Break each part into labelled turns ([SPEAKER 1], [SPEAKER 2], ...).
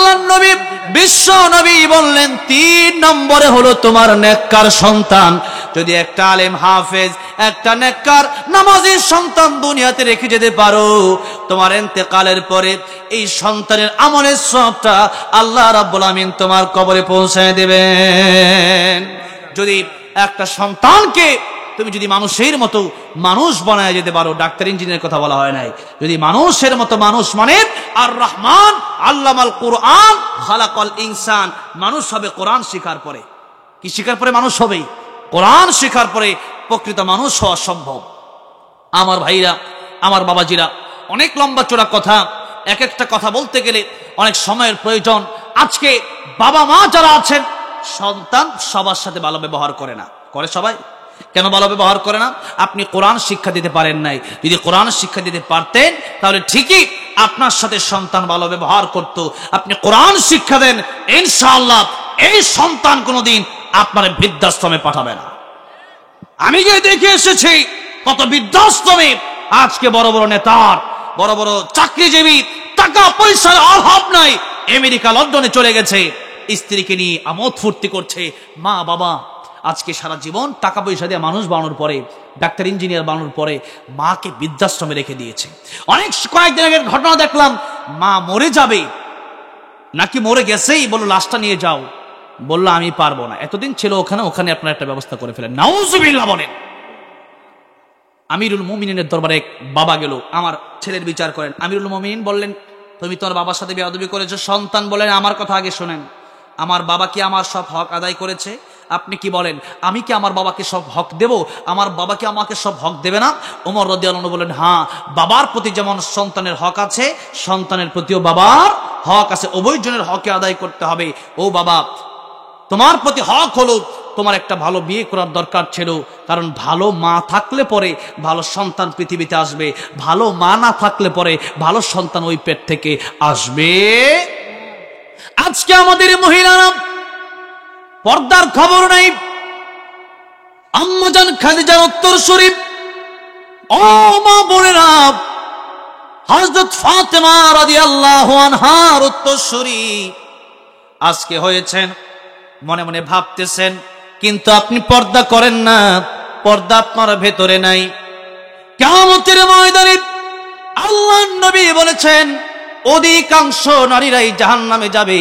[SPEAKER 1] আল্লাহর নবী বিশ্ব নবী বললেন 3 নম্বরে হলো তোমার নেককার সন্তান। যদি একটা আলেম হাফেজ, একটা নেককার নামাজি সন্তান দুনিয়াতে রেখে যেতে পারো, তোমার ইন্তেকালের পরে এই সন্তানের আমলের সবটা আল্লাহ রাব্বুল আমিন তোমার কবরে পৌঁছায় দেবেন। যদি একটা সন্তানকে তুমি যদি মানুষের মতো মানুষ বানায় যেতে পারো, ডাক্তার ইঞ্জিনিয়ারের কথা বলা হয় নাই, যদি মানুষের মতো মানুষ মানে আর রহমান আল্লামাল কুরআন খালাকাল ইনসান, মানুষ হবে কোরআন শিখার পরে। কি শিখার পরে মানুষ হবে? কোরআন শিখার পরে প্রকৃত মানুষ হওয়া সম্ভব। আমার ভাইরা, আমার বাবাজিরা, অনেক লম্বা চড়া কথা, এক একটা কথা বলতে গেলে অনেক সময়ের প্রয়োজন। আজকে বাবা মা যারা আছেন, সন্তান সবার সাথে ভালো ব্যবহার করে না। করে সবাই? কেন ভালো ব্যবহার করে না? আপনি কোরআন শিক্ষা দিতে পারেন নাই। যদি কোরআন শিক্ষা দিতে পারতেন তাহলে ঠিকই আপনার সাথে সন্তান ভালো ব্যবহার করত। আপনি কোরআন শিক্ষা দেন, ইনশাআল্লাহ এই সন্তান কোনোদিন আপনার বৃদ্ধাশ্রমে পাঠাবে না। আমি গিয়ে দেখে এসেছি কত বৃদ্ধাশ্রমে আজকে বড় বড় নেতার, বড় বড় চাকরিজীবী, টাকা পয়সার অভাব নাই, আমেরিকা লন্ডনে চলে গেছে, স্ত্রীকে নিয়ে আমোদ ফুর্তি করছে। মা বাবা আজকে সারা জীবন টাকা পয়সা দিয়ে মানুষ বানানোর পরে, ডাক্তার ইঞ্জিনিয়ার বানানোর পরে মাকে বৃদ্ধাশ্রমে রেখে দিয়েছে। অনেক কয়েকদিন আগের ঘটনা দেখলাম, মা মরে যাবে নাকি মরে গেছেই, বললো লাশটা নিয়ে যাও, বললো আমি পারবো না, এতদিন ছিল ওখানে, ওখানে আপনার একটা ব্যবস্থা করে ফেলেন। নাউজুবিল্লাহ বলেন। আমিরুল মুমিনিনের দরবারে এক বাবা গেল, আমার ছেলের বিচার করেন। আমিরুল মুমিনিন বললেন, তুমি তোমার বাবার সাথে বেয়াদবি করেছো। সন্তান বলেন, আমার কথা আগে শোনেন, আমার বাবা কি আমার সব হক আদায় করেছে? আপনি কি বলেন, আমি কি আমার বাবাকে সব হক দেব? আমার বাবা কি আমাকে সব হক দেবে না? ওমর রাদিয়াল্লাহু আনহু বলেন, হ্যাঁ, বাবার প্রতি যেমন সন্তানের হক আছে, সন্তানের প্রতিও বাবার হক আছে, উভয়জনের হকে আদায় করতে হবে। ও বাবা, তোমার প্রতি হক হলো তোমার একটা ভালো বিয়ে করার দরকার ছিল, কারণ ভালো মা থাকলে পরে ভালো সন্তান পৃথিবীতে আসবে, ভালো মা না থাকলে পরে ভালো সন্তান ওই পেট থেকে আসবে। আজকে আমাদের মহিলারা পর্দার খবর নাই। আম্মাজান খাদিজার উত্তরসূরি, ও মা বোনেরা, হযরত ফাতেমা রাদিয়াল্লাহু আনহার উত্তরসূরি আজকে হয়েছেন। মনে মনে ভাবতেছেন, কিন্তু আপনি পর্দা করেন না, পর্দা আপনার ভেতরে নাই। কিয়ামতের ময়দানে আল্লাহর নবী বলেছেন, অধিকাংশ নারীরাই জাহান্নামে যাবে,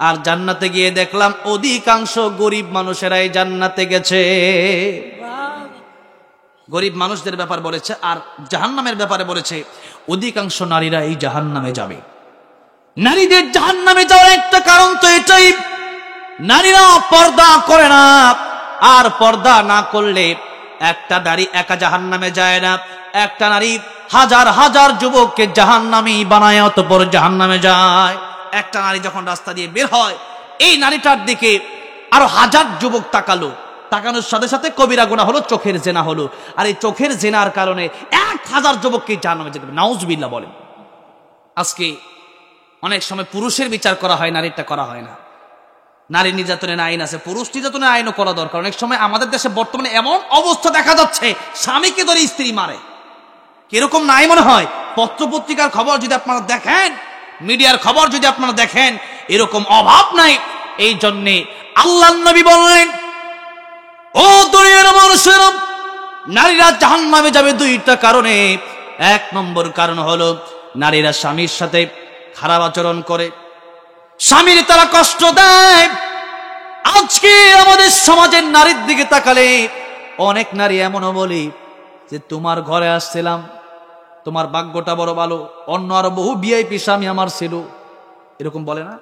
[SPEAKER 1] আর জান্নাতে গিয়ে দেখলাম অধিকাংশ গরিব মানুষেরাই জান্নাতে গেছে। গরিব মানুষদের ব্যাপার বলেছে, আর জাহান্নামের ব্যাপারে বলেছে অধিকাংশ নারীরা এই জাহান্নামে যাবে। নারীদের জাহান্নামে যাওয়ার একটা কারণ তো এটাই, নারীরা পর্দা করে না। আর পর্দা না করলে একটা নারী একা জাহান্নামে যায় না, একটা নারী হাজার হাজার যুবককে জাহান্নামী বানায়, অতঃপর জাহান্নামে যায়। একটা নারী যখন রাস্তা দিয়ে বের হয়, এই নারীটার দিকে আরো হাজার যুবক তাকালো, তাকানোর সাথে সাথে কবিরা গুনাহ হলো, চোখের জেনা হলো, আর এই চোখের জেনার কারণে 1000 যুবককে জাহান্নামে যেতে হবে। নাউজুবিল্লাহ বলেন। আজকে অনেক সময় পুরুষের বিচার করা হয়, নারীরটা করা হয় না। নারী নির্যাতনের আইন আছে, পুরুষ নির্যাতনের আইনও করা দরকার। অনেক সময় আমাদের দেশে বর্তমানে এমন অবস্থা দেখা যাচ্ছে, স্বামীকে ধরে স্ত্রী মারে। কিরকম নাই মনে হয়? পত্রপত্রিকার খবর যদি আপনারা দেখেন, মিডিয়ার খবর যদি আপনারা দেখেন, এরকম অভাব নাই। এই জন্যে আল্লাহর নবী বললেন, ও দুনিয়ার মানুষেরা, নারীরা জাহান্নামে যাবে 2টা কারণে। 1 নম্বর কারণ হলো নারীরা স্বামীর সাথে খারাপ আচরণ করে, স্বামীর তারা কষ্ট দেয়। আজকে আমাদের সমাজের নারীর দিকে তাকালে অনেক নারী এমনও বলি যে তোমার ঘরে আসছিলাম, তোমার ভাগ্যটা বড় ভালো, অন্য আরো বহু ভিআইপি স্বামী আমার ছিল, এরকম বলে না?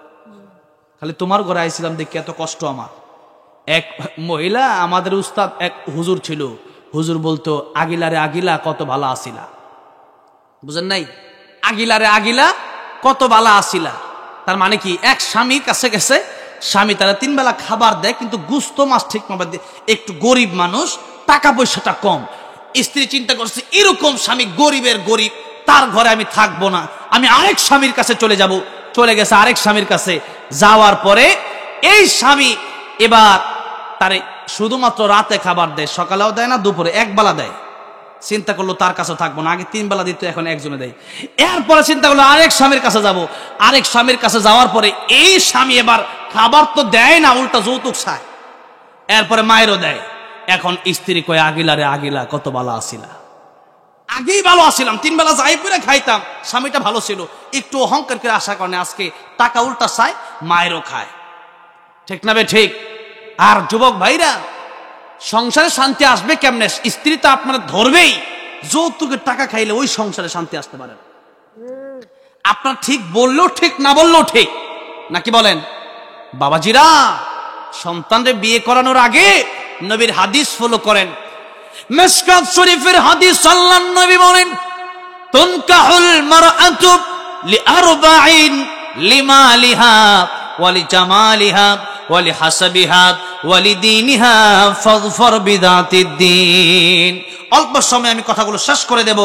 [SPEAKER 1] খালি তোমার ঘরে আইছিলাম দেখি এত কষ্ট আমার। এক মহিলা, আমাদের উস্তাদ এক হুজুর ছিল, হুজুর বলতো, আগিলারে আগিলা কত ভালো আসিলা। বুঝেন নাই? আগিলারে আগিলা কত ভালো আসিলা, তার মানে কি? এক স্বামীর কাছে গেছে, স্বামী তারা 3 বেলা খাবার দেয়, কিন্তু গুস্ত মাছ ঠিক মতো দেয়, একটু গরিব মানুষ, টাকা পয়সাটা কম। স্ত্রী চিন্তা করছে, এরকম স্বামী গরিবের গরিব, তার ঘরে আমি থাকবো না, আমি আরেক স্বামীর কাছে চলে যাব। চলে গেছে আরেক স্বামীর কাছে। যাওয়ার পরে এই স্বামী এবার তারে শুধুমাত্র রাতে খাবার দেয়, সকালেও দেয় না, দুপুরে 1 বেলা দেয়। চিন্তা করলো তার কাছে থাকবো না, আগে 3 বেলা দিত, এখন একজনে দেয়। এরপরে চিন্তা করলো আরেক স্বামীর কাছে যাব, আরেক স্বামীর কাছে যাওয়ার পরে এই স্বামী এবার খাবার তো দেয় না, উল্টা যৌতুক চায়, এরপরে মায়েরও দেয়। এখন স্ত্রী কয় আগিলা রে আগিলা, কত ভালো আসিলা, আগেই ভালো আসিলাম, 3 বেলা যাই করে খাইতাম, স্বামীটা ভালো ছিল, একটু অহংকার করে আসার কারণে আজকে টাকা উল্টা চায়, মায়েরও খায়। ঠিক না বে ঠিক? আর যুবক ভাইরা, সংসারে শান্তি আসবে কেমনে? স্ত্রী তো আপনারা ধরবেই, যৌতুকের টাকা খাইলে ওই সংসারে শান্তি আসতে পারে না। আপনার ঠিক বললেও ঠিক, না বললেও ঠিক, নাকি বলেন? বাবাজিরা, সন্তানদের বিয়ে করানোর আগে নবীর হাদিস ফলো করেন। মিশকাত শরীফের হাদিস, আল্লাহর নবী বলেন, তুনকাহুল মারআতু লিআরবাঈন, লিমালিহা ওয়ালিজামালিহা ওয়ালিহাসাবিহা ওয়ালিদীনিহা ফাযফার বিযাতিদ্দীন। অল্প সময় আমি কথাগুলো শেষ করে দেব।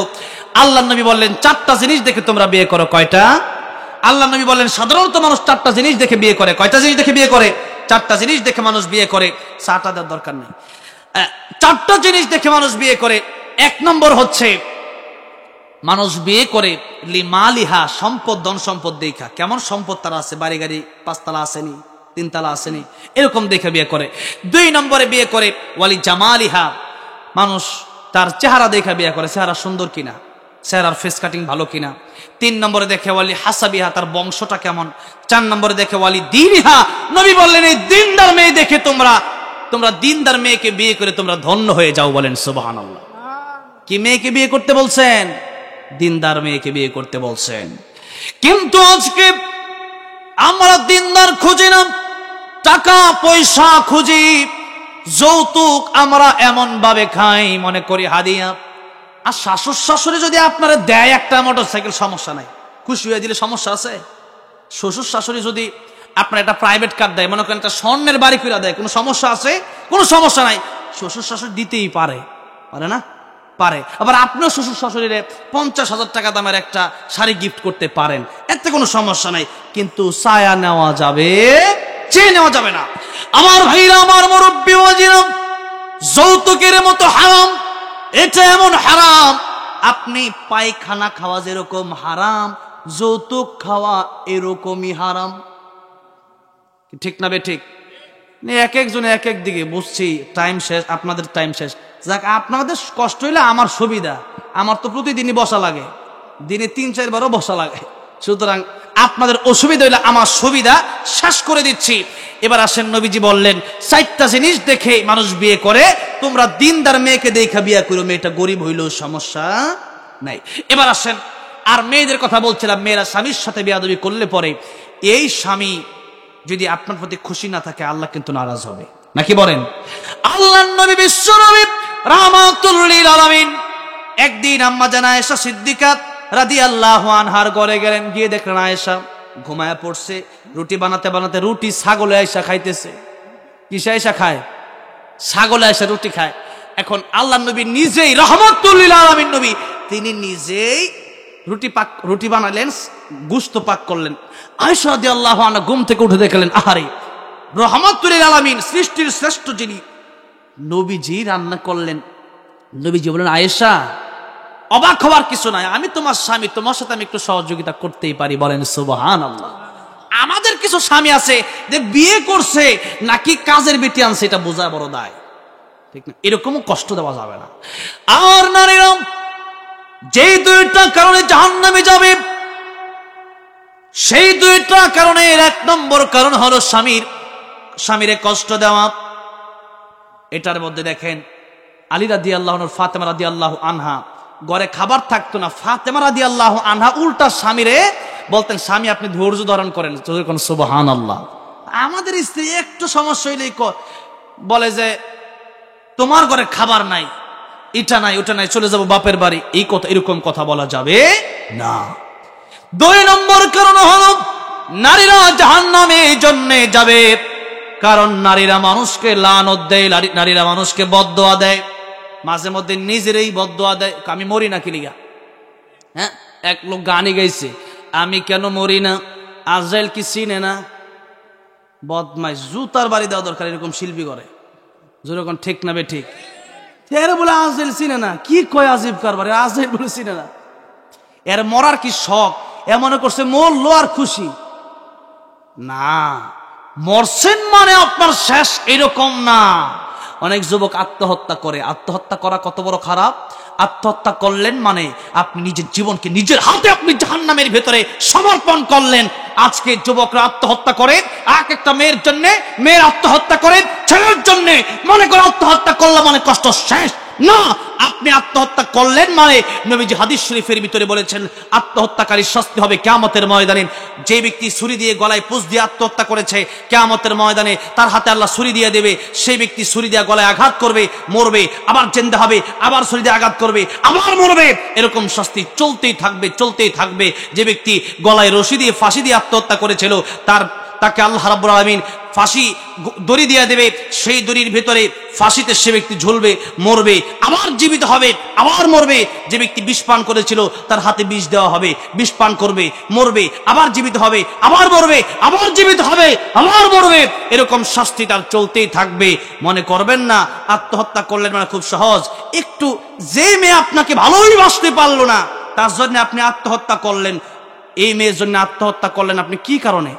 [SPEAKER 1] আল্লাহর নবী বললেন 4টা জিনিস দেখে তোমরা বিয়ে করো। কয়টা? আল্লাহর নবী বললেন সাধারণত মানুষ 4টা জিনিস দেখে বিয়ে করে। কয়টা জিনিস দেখে বিয়ে করে? 4টা জিনিস দেখে মানুষ বিয়ে করে। 4টা দেওয়ার দরকার নেই, 4টা জিনিস দেখে মানুষ বিয়ে করে। 1 নম্বর হচ্ছে মানুষ বিয়ে করে লিমালিহা, সম্পদ, ধন সম্পদ দেখা, কেমন সম্পদ তারা আছে, বাড়ি গাড়ি 5 তালা আসেনি, 3 তালা আসেনি, এরকম দেখে বিয়ে করে। 2 নম্বরে বিয়ে করে ওয়ালি জামালিহা, মানুষ তার চেহারা দেখে বিয়ে করে, চেহারা সুন্দর কিনা, চেহারার ফেস কাটিং ভালো কিনা। 3 নম্বরে দেখে ওয়ালি হাসাবিহা, তার বংশটা কেমন। 4 নম্বরে দেখে ওয়ালি দীনিহা, নবী বললেন এই দিনদার মেয়ে দেখে তোমরা দিনদার মেয়েকে বিয়ে করে তোমরা ধন্য হয়ে যাও। বলেন সুবহানাল্লাহ। কি মেয়েকে বিয়ে করতে বলছেন? দিনদার মেয়েকে বিয়ে করতে বলছেন। কিন্তু আজকে আমরা দিনদার খুঁজি না, টাকা পয়সা খুঁজি, যৌতুক আমরা এমন ভাবে খাই মনে করি হাদিয়া। আর শাশুড় শাশুড়ি যদি আপনারা দেয় একটা মোটরসাইকেল, সমস্যা নাই, খুশি হয়ে দিলে সমস্যা আছে? শ্বশুর শাশুড়ি যদি আপনার একটা প্রাইভেট কার দেয়, মনে করেন একটা স্বর্ণের বাড়ি করে দেয়, কোনো সমস্যা আছে? কোনো সমস্যা নাই। শ্বশুর শাশুড়ি দিতেই পারে, পারে না? পারে। আবার আপনিও শ্বশুর শাশুড়িরে 50,000 টাকা দামের একটা শাড়ি গিফট করতে পারেন, এতে কোনো সমস্যা নাই। কিন্তু ছায়া নেওয়া যাবে, চেয়ে নেওয়া যাবে না। আমার ভাইরা, আমার মুরব্বী ওয়াজিরা, যৌতুকের মতো হারাম, এটা এমন হারাম, আপনি পায়খানা খাওয়া যেরকম হারাম, যৌতুক খাওয়া এরকমই হারাম। ঠিক না বে ঠিক? এক একজনে এক এক দিকে। বুঝছি টাইম শেষ, আপনাদের টাইম শেষ। যাক, আপনাদের কষ্ট হইলে আমার সুবিধা, আমার তো প্রতিদিনই বসা লাগে, দিনে 3-4 বারও বসা লাগে, সুতরাং আপনাদের অসুবিধা হইলে আমার সুবিধা, শেষ করে দিচ্ছি। এবার আসেন, নবীজি বললেন 4টা জিনিস দেখে মানুষ বিয়ে করে, তোমরা দিনদার মেয়েকে দেখা বিয়ে করো, মেয়েটা গরিব হইলেও সমস্যা নাই। এবার আসেন, আর মেয়েদের কথা বলছিলাম, মেয়েরা স্বামীর সাথে বেয়াদবি করলে পরে এই স্বামী যদি আপনার প্রতি খুশি না থাকে, আল্লাহ কিন্তু নারাজ হবে, নাকি বলেন? আল্লাহর নবী বিশ্ব নবী রাহমাতুল লিল আলামিন একদিন আম্মা জান আয়েশা সিদ্দিকা রাদিয়াল্লাহু আনহার ঘরে গেলেন। গিয়ে দেখলেন আয়েশা ঘুমায়া পড়ছে, রুটি বানাতে বানাতে রুটি ছাগলে আয়েশা খাইতেছে। কিসে আয়েশা খায়? ছাগলে আয়েশা রুটি খায়। এখন আল্লাহর নবী নিজেই, রাহমাতুল লিল আলামিন নবী, তিনি নিজেই রুটি বানালেন, গোশত পাক করলেন। আয়েশা রাদিয়াল্লাহু আনহা ঘুম থেকে উঠে দেখলেন, আহারে, রাহমাতুল লিল আলামিন, সৃষ্টির শ্রেষ্ঠ যিনি, নবীজি রান্না করলেন। নবীজি বলেন, আয়েশা, অবাক হওয়ার কিছু নাই, আমি তোমার স্বামী, তোমার সাথে আমি একটু সহযোগিতা করতেই পারি। বলেন সুবহানাল্লাহ। আমাদের কিছু স্বামী আছে যে বিয়ে করছে নাকি কাজের বেটি আনছে, এটা বোঝা বড় দায়, ঠিক না? এরকমও কষ্ট দেওয়া যাবে না। আর নারীরা যেই 2টা কারণে জাহান্নামে যাবে, সেই 2টা কারণের 1 নম্বর কারণ হলো স্বামীরে কষ্ট দেওয়া। এটার মধ্যে দেখেন, আলী রাদিয়াল্লাহু আনহু, ফাতেমা রাদিয়াল্লাহু আনহা, ঘরে খাবার থাকতো না, ফাতেমা রাদিয়াল্লাহু আনহা উল্টা স্বামীরে বলতেন, স্বামী আপনি ধৈর্য ধারণ করেন। সুবহানাল্লাহ। আমাদের স্ত্রী একটু সমস্যা হইলেই বলে যে তোমার ঘরে খাবার নাই, এটা নাই, ওটা নাই, চলে যাব বাপের বাড়ি। এই কথা, এরকম কথা বলা যাবে না। 2 নম্বর কারণ হলো নারীরা জাহান্নামে এই জন্য যাবে কারণ নারীরা মানুষকে লানত দেয়, নারীরা মানুষকে বদদোয়া দেয়, মাঝে মধ্যে নিজেরই বদদোয়া দেয়। আমি মরি না কি লিগা? হ্যাঁ, এক লোক গানই গাইছে, আমি কেন মরি না, আজরাইল কি চিনে না। বদমাইশ, জুতার বাড়ি দেওয়া দরকার, এরকম শিল্পী করে। যেরকম ঠিক না বে ঠিক?
[SPEAKER 2] এর বলে আজরাইল চিনে না, কি কয় আজিব কারবার, আজরাইল বলে চিনে না। এর মরার কি শখ, এ মনে করছে মরলো আর খুশি না।
[SPEAKER 1] মরছেন মানে আপনার শেষ এরকম না। অনেক যুবক আত্মহত্যা করে। আত্মহত্যা করা কত বড় খারাপ। আত্মহত্যা করলেন মানে আপনি নিজের জীবনকে নিজের হাতে আপনি জাহান্নামের ভেতরে সমর্পণ করলেন। আজকে যুবকরা আত্মহত্যা করে, এক একটা মেয়ের জন্য মেয়ের আত্মহত্যা করে, ছেলের জন্য মনে করে আত্মহত্যা করলাম মানে কষ্ট শেষ না। আপনি আত্মহত্যা করলেন মানে নবীজি হাদিস শরীফের ভিতরে বলেছেন আত্মহত্যাকারীর শাস্তি হবে কিয়ামতের ময়দানে। যে ব্যক্তি ছুরি দিয়ে গলায় পুঁজ দিয়ে আত্মহত্যা করেছে, কিয়ামতের ময়দানে তার হাতে আল্লাহ ছুরি দিয়ে দেবে। সেই ব্যক্তি ছুরি দিয়ে গলায় আঘাত করবে, মরবে, আবার জিন্দা হবে, আবার ছুরি দিয়ে আঘাত করবে, আবার মরবে। এরকম শাস্তি চলতেই থাকবে, চলতেই থাকবে। যে ব্যক্তি গলায় রশি দিয়ে ফাঁসি দিয়ে আত্মহত্যা করেছিল তাকে আল্লাহ রাব্বুল আলামিন ফাঁসি দড়ি দিয়ে দেবে। সেই দড়ির ভেতরে ফাঁসিতে সে ব্যক্তি ঝুলবে, মরবে, আবার জীবিত হবে, আবার মরবে। যে ব্যক্তি বিষ পান করেছিল তার হাতে বিষ দেওয়া হবে, বিষ পান করবে, মরবে, আবার জীবিত হবে, আবার মরবে, আবার জীবিত হবে, আবার মরবে। এরকম শাস্তি তার চলতেই থাকবে। মনে করবেন না আত্মহত্যা করলেন মানে খুব সহজ। একটু যে মেয়ে আপনাকে ভালোই বাসতে পারলো না তার জন্য আপনি আত্মহত্যা করলেন, এই মেয়ের জন্য আত্মহত্যা করলেন আপনি কি কারণে?